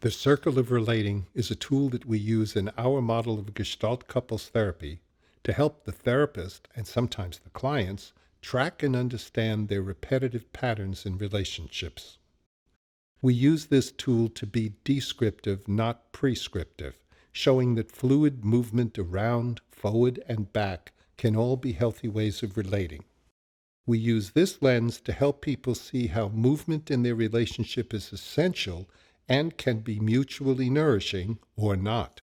The circle of relating is a tool that we use in our model of Gestalt couples therapy to help the therapist and sometimes the clients track and understand their repetitive patterns in relationships. We use this tool to be descriptive, not prescriptive, showing that fluid movement around, forward, and back can all be healthy ways of relating. We use this lens to help people see how movement in their relationship is essential and can be mutually nourishing or not.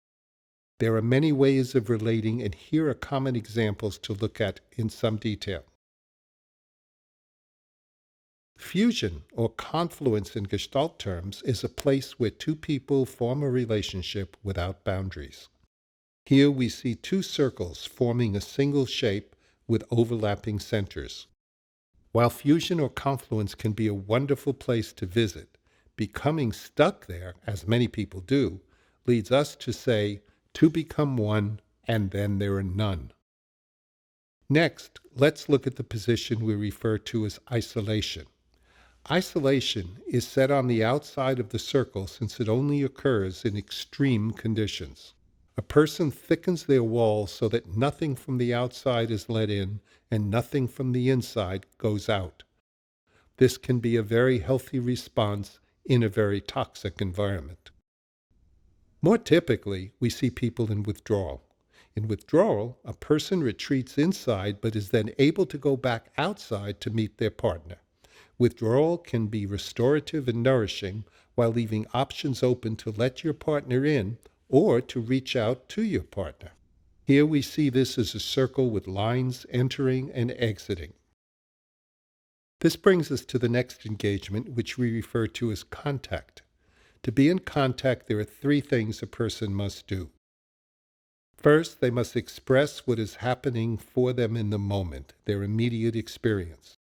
There are many ways of relating, and here are common examples to look at in some detail. Fusion, or confluence in Gestalt terms, is a place where two people form a relationship without boundaries. Here we see two circles forming a single shape with overlapping centers. While fusion or confluence can be a wonderful place to visit, becoming stuck there, as many people do, leads us to say, two become one, and then there are none. Next, let's look at the position we refer to as isolation. Isolation is set on the outside of the circle since it only occurs in extreme conditions. A person thickens their wall so that nothing from the outside is let in and nothing from the inside goes out. This can be a very healthy response in a very toxic environment. More typically, we see people in withdrawal. In withdrawal, a person retreats inside but is then able to go back outside to meet their partner. Withdrawal can be restorative and nourishing while leaving options open to let your partner in or to reach out to your partner. Here we see this as a circle with lines entering and exiting. This brings us to the next engagement, which we refer to as contact. To be in contact, there are three things a person must do. First, they must express what is happening for them in the moment, their immediate experience,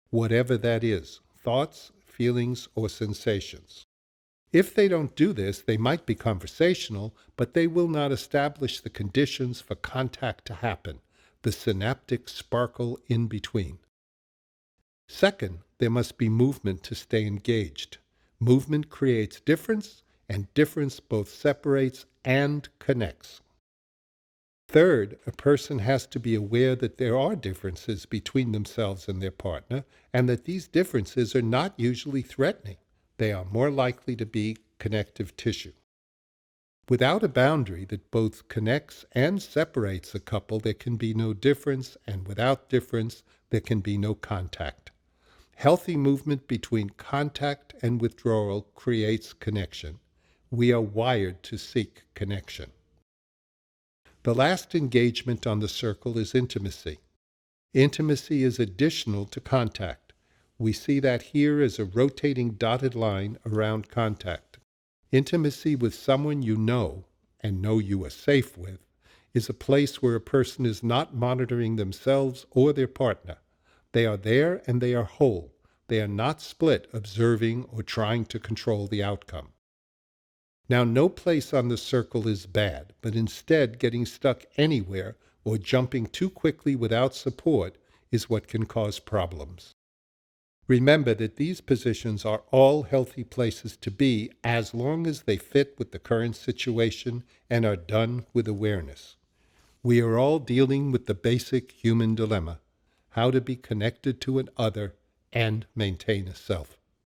whatever that is, thoughts, feelings, or sensations. If they don't do this, they might be conversational, but they will not establish the conditions for contact to happen, the synaptic sparkle in between. Second, there must be movement to stay engaged. Movement creates difference, and difference both separates and connects. Third, a person has to be aware that there are differences between themselves and their partner, and that these differences are not usually threatening. They are more likely to be connective tissue. Without a boundary that both connects and separates a couple, there can be no difference, and without difference, there can be no contact. Healthy movement between contact and withdrawal creates connection. We are wired to seek connection. The last engagement on the circle is intimacy. Intimacy is additional to contact. We see that here as a rotating dotted line around contact. Intimacy with someone you know and know you are safe with is a place where a person is not monitoring themselves or their partner. They are there and they are whole. They are not split, observing or trying to control the outcome. Now, no place on the circle is bad, but instead getting stuck anywhere or jumping too quickly without support is what can cause problems. Remember that these positions are all healthy places to be as long as they fit with the current situation and are done with awareness. We are all dealing with the basic human dilemma, how to be connected to an other and maintain a self.